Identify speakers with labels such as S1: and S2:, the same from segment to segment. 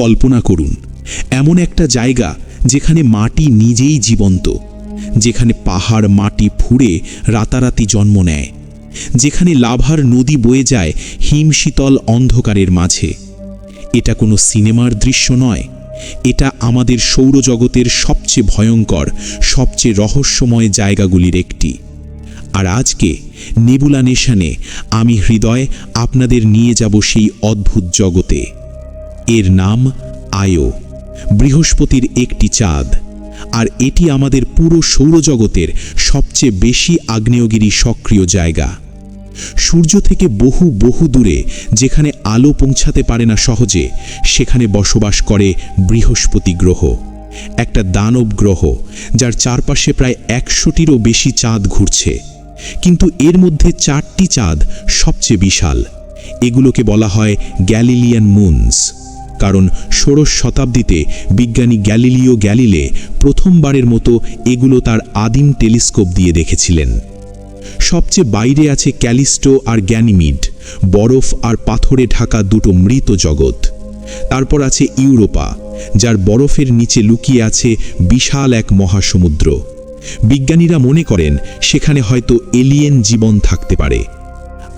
S1: কল্পনা করুন, এমন একটা জায়গা যেখানে মাটি নিজেই জীবন্ত, যেখানে পাহাড় মাটি ফুঁড়ে রাতারাতি জন্ম নেয়, যেখানে লাভার নদী বয়ে যায় হিমশীতল অন্ধকারের মাঝে। এটা কোনো সিনেমার দৃশ্য নয়, এটা আমাদের সৌরজগতের সবচেয়ে ভয়ঙ্কর, সবচেয়ে রহস্যময় জায়গাগুলির একটি। আর আজকে নেবুলা নেশনে আমি হৃদয় আপনাদের নিয়ে যাব সেই অদ্ভুত জগতে। এর নাম আয়ো, বৃহস্পতির একটি চাঁদ। আর এটি আমাদের পুরো সৌরজগতের সবচেয়ে বেশি আগ্নেয়গিরি সক্রিয় জায়গা। সূর্য থেকে বহু বহু দূরে, যেখানে আলো পৌঁছাতে পারে না সহজে, সেখানে বসবাস করে বৃহস্পতি গ্রহ, একটা দানব গ্রহ যার চারপাশে প্রায় 100টিরও বেশি চাঁদ ঘুরছে। কিন্তু এর মধ্যে 4টি চাঁদ সবচেয়ে বিশাল। এগুলোকে বলা হয় গ্যালিলিয়ান মুনস, কারণ ষোড়শ শতাব্দীতে বিজ্ঞানী গ্যালিলিও গ্যালিলে প্রথমবারের মতো এগুলো তার আদিম টেলিস্কোপ দিয়ে দেখেছিলেন। সবচেয়ে বাইরে আছে ক্যালিস্টো আর গ্যানিমিড, বরফ আর পাথরে ঢাকা দুটো মৃত জগৎ। তারপর আছে ইউরোপা, যার বরফের নিচে লুকিয়ে আছে বিশাল এক মহাসমুদ্র। বিজ্ঞানীরা মনে করেন সেখানে হয়তো এলিয়েন জীবন থাকতে পারে।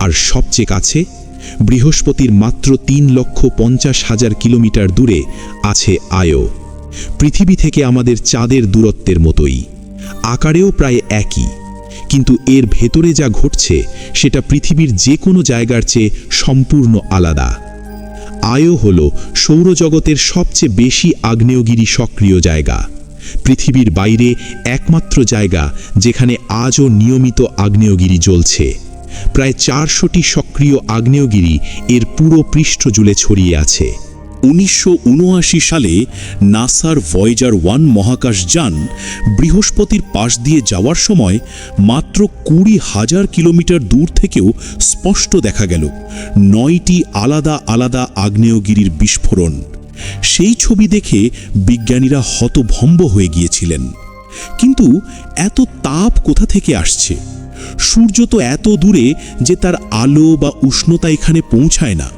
S1: আর সবচেয়ে কাছে, বৃহস্পতির মাত্র 3,50,000 কিলোমিটার দূরে আছে আয়ো। পৃথিবী থেকে আমাদের চাঁদের দূরত্বের মতোই, আকারেও প্রায় একই, কিন্তু এর ভেতরে যা ঘটছে সেটা পৃথিবীর যে কোনো জায়গার চেয়ে সম্পূর্ণ আলাদা। আয়ো হল সৌরজগতের সবচেয়ে বেশি আগ্নেয়গিরি সক্রিয় জায়গা, পৃথিবীর বাইরে একমাত্র জায়গা যেখানে আজও নিয়মিত আগ্নেয়গিরি জ্বলছে। প্রায় 400টি সক্রিয় আগ্নেয়গিরি এর পুরো পৃষ্ঠ জুড়ে ছড়িয়ে আছে।
S2: 1979 সালে নাসার ভয়েজার 1 মহাকাশযান বৃহস্পতির পাশ দিয়ে যাওয়ার সময় মাত্র 20,000 কিলোমিটার দূর থেকেও স্পষ্ট দেখা গেল 9টি আলাদা আলাদা আগ্নেয়গিরির বিস্ফোরণ। সেই ছবি দেখে বিজ্ঞানীরা হতভম্ব হয়ে গিয়েছিলেন। কিন্তু এত তাপ কোথা থেকে আসছে? সূর্য তো এত দূরে যে তার আলো বা উষ্ণতা এখানে পৌঁছায় না।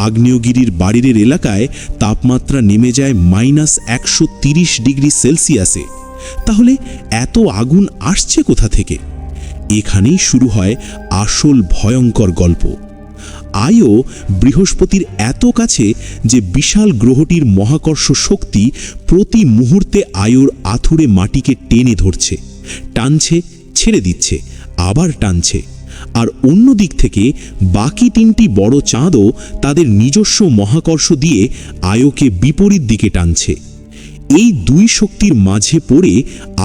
S2: আগ্নেয়গিরির বাইরের এলাকায় তাপমাত্রা নেমে যায় -130 ডিগ্রি সেলসিয়াসে। তাহলে এত আগুন আসছে কোথা থেকে? এখানেই শুরু হয় আসল ভয়ঙ্কর গল্প। আয়ো বৃহস্পতির এত কাছে যে বিশাল গ্রহটির মহাকর্ষ শক্তি প্রতি মুহূর্তে আয়োর আঁথুড়ে মাটিকে টেনে ধরছে, টানছে, ছেড়ে দিচ্ছে, আবার টানছে। আর অন্য দিক থেকে বাকি 3টি বড় চাঁদও তাদের নিজস্ব মহাকর্ষ দিয়ে আয়োকে বিপরীত দিকে টানছে। এই দুই শক্তির মাঝে পড়ে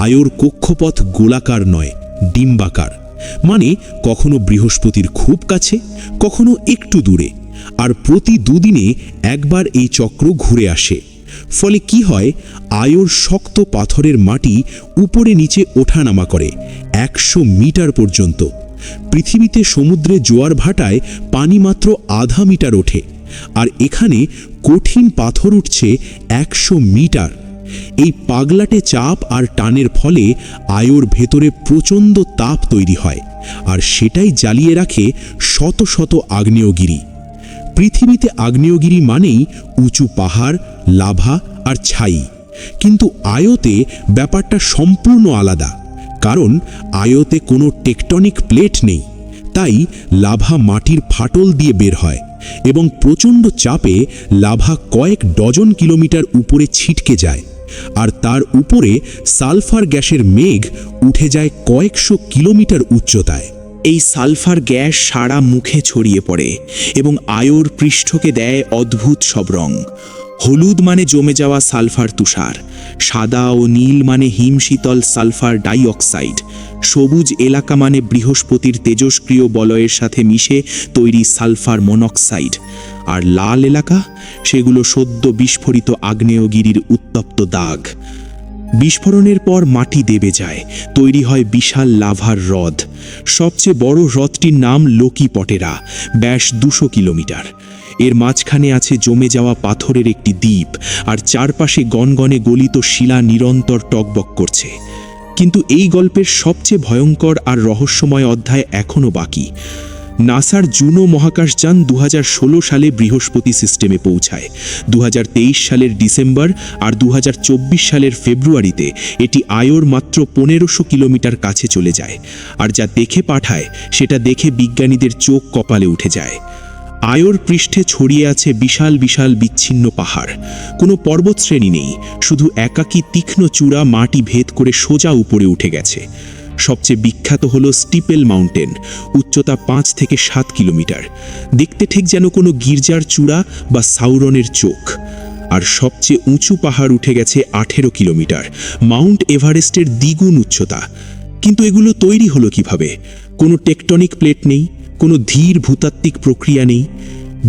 S2: আয়োর কক্ষপথ গোলাকার নয়, ডিম্বাকার। মানে কখনো বৃহস্পতির খুব কাছে, কখনো একটু দূরে। আর প্রতি দুদিনে একবার এই চক্র ঘুরে আসে। ফলে কি হয়, আয়োর শক্ত পাথরের মাটি উপরে নিচে ওঠানামা করে 100 মিটার পর্যন্ত। পৃথিবীতে সমুদ্রে জোয়ার ভাটায় পানি মাত্র আধা মিটার ওঠে, আর এখানে কঠিন পাথর উঠছে 100 মিটার। এই পাগলাটে চাপ আর টানের ফলে আয়োর ভেতরে প্রচণ্ড তাপ তৈরি হয়, আর সেটাই জ্বালিয়ে রাখে শত শত আগ্নেয়গিরি। পৃথিবীতে আগ্নেয়গিরি মানেই উঁচু পাহাড়, লাভা আর ছাই। কিন্তু আয়োতে ব্যাপারটা সম্পূর্ণ আলাদা, কারণ আয়োতে কোনো টেকটনিক প্লেট নেই। তাই লাভা মাটির ফাটল দিয়ে বের হয় এবং প্রচণ্ড চাপে লাভা কয়েক ডজন কিলোমিটার উপরে ছিটকে যায়। আর তার উপরে সালফার গ্যাসের মেঘ উঠে যায় কয়েকশো কিলোমিটার উচ্চতায়।
S3: এই সালফার গ্যাস সারা মুখে ছড়িয়ে পড়ে এবং আয়োর পৃষ্ঠকে দেয় অদ্ভুত সব রং। হলুদ মানে জমে যাওয়া সালফার তুষার, সাদা ও নীল মানে হিমশীতল সালফার ডাইঅক্সাইড, সবুজ এলাকা মানে বৃহস্পতির তেজস্ক্রিয় বলয়ের সাথে মিশে তৈরি সালফার মনোক্সাইড, আর লাল এলাকা, সেগুলো সদ্য বিস্ফোরিত আগ্নেয়গিরির উত্তপ্ত দাগ। বিস্ফোরণের পর মাটি দেবে যায়, তৈরি হয় বিশাল লাভার হ্রদ। সবচেয়ে বড় হ্রদটির নাম লোকি পটেরা, ব্যাস 200 কিলোমিটার। এর মাঝখানে আছে জমে যাওয়া পাথরের একটি দ্বীপ, আর চারপাশে গনগনে গলিত শিলা নিরন্তর টকবক করছে। কিন্তু এই গল্পের সবচেয়ে ভয়ঙ্কর আর রহস্যময় অধ্যায় এখনও বাকি। নাসার জুনো মহাকাশযান 2016 সালে বৃহস্পতি সিস্টেমে পৌঁছায়। 2023 সালের ডিসেম্বর আর 2024 সালের ফেব্রুয়ারিতে এটি আয়োর মাত্র 1500 কিলোমিটার কাছে চলে যায়। আর যা দেখে পাঠায় সেটা দেখে বিজ্ঞানীদের চোখ কপালে উঠে যায়। আয়োর পৃষ্ঠে ছড়িয়ে আছে বিশাল বিশাল বিচ্ছিন্ন পাহাড়। কোনো পর্বতশ্রেণী নেই, শুধু একাকী তীক্ষ্ণ চূড়া মাটি ভেদ করে সোজা উপরে উঠে গেছে। সবচেয়ে বিখ্যাত হল স্টিপেল মাউন্টেন, উচ্চতা 5 থেকে 7 কিলোমিটার। দেখতে ঠিক যেন কোনো গির্জার চূড়া বা সাউরনের চোখ। আর সবচেয়ে উঁচু পাহাড় উঠে গেছে 18 কিলোমিটার, মাউন্ট এভারেস্টের দ্বিগুণ উচ্চতা। কিন্তু এগুলো তৈরি হলো কিভাবে? কোনো টেকটনিক প্লেট নেই, কোনো ধীর ভূতাত্ত্বিক প্রক্রিয়া নেই।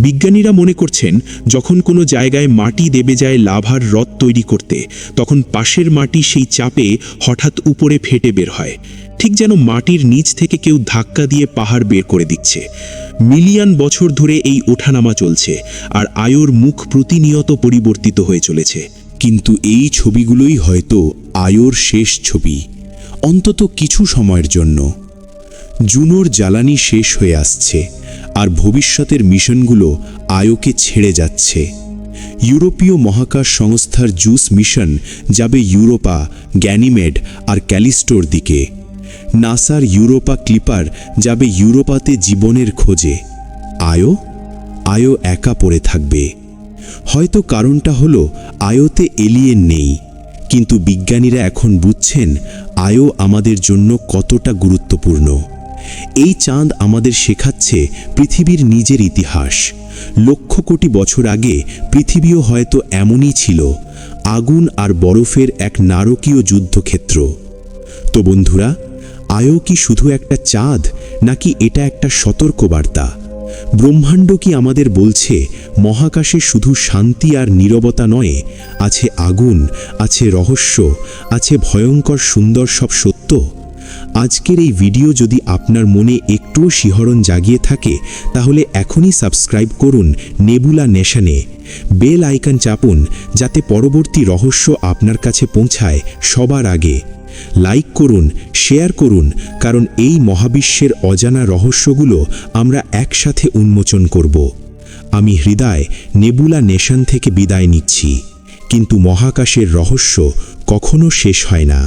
S3: বিজ্ঞানীরা মনে করছেন যখন কোনো জায়গায় মাটি দেবে যায় লাভার হ্রদ তৈরি করতে, তখন পাশের মাটি সেই চাপে হঠাৎ উপরে ফেটে বের হয়, ঠিক যেন মাটির নিচ থেকে কেউ ধাক্কা দিয়ে পাহাড় বের করে দিচ্ছে। মিলিয়ন বছর ধরে এই ওঠানামা চলছে, আর আয়োর মুখ প্রতিনিয়ত পরিবর্তিত হয়ে চলেছে।
S2: কিন্তু এই ছবিগুলোই হয়তো আয়োর শেষ ছবি, অন্তত কিছু সময়ের জন্য। জুনোর জ্বালানি শেষ হয়ে আসছে, আর ভবিষ্যতের মিশনগুলো আয়োকে ছেড়ে যাচ্ছে। ইউরোপীয় মহাকাশ সংস্থার জুস মিশন যাবে ইউরোপা, গ্যানিমেড আর ক্যালিস্টোর দিকে। নাসার ইউরোপা ক্লিপার যাবে ইউরোপাতে জীবনের খোঁজে। আয়ো একা পড়ে থাকবে। হয়তো কারণটা হলো আয়োতে এলিয়েন নেই, কিন্তু বিজ্ঞানীরা এখন বুঝছেন আয়ো আমাদের জন্য কতটা গুরুত্বপূর্ণ। এই চাঁদ আমাদের শেখাচ্ছে পৃথিবীর নিজের ইতিহাস। লক্ষ কোটি বছর আগে পৃথিবীও হয়তো এমনই ছিল, আগুন আর বরফের এক নারকীয় যুদ্ধক্ষেত্র। তো বন্ধুরা, আয়ো কি শুধু একটা চাঁদ, নাকি এটা একটা সতর্কবার্তা? ব্রহ্মাণ্ড কি আমাদের বলছে মহাকাশে শুধু শান্তি আর নীরবতা নয়, আছে আগুন, আছে রহস্য, আছে ভয়ঙ্কর সুন্দর সব সত্য? আজকের এই ভিডিও যদি আপনার মনে একটুও শিহরণ জাগিয়ে থাকে, তাহলে এখনই সাবস্ক্রাইব করুন নেবুলা নেশনে। বেল আইকন চাপুন যাতে পরবর্তী রহস্য আপনার কাছে পৌঁছায় সবার আগে। লাইক করুন, শেয়ার করুন, কারণ এই মহাবিশ্বের অজানা রহস্যগুলো আমরা একসাথে উন্মোচন করব। আমি হৃদয় নেবুলা নেশন থেকে বিদায় নিচ্ছি, কিন্তু মহাকাশের রহস্য কখনো শেষ হয় না।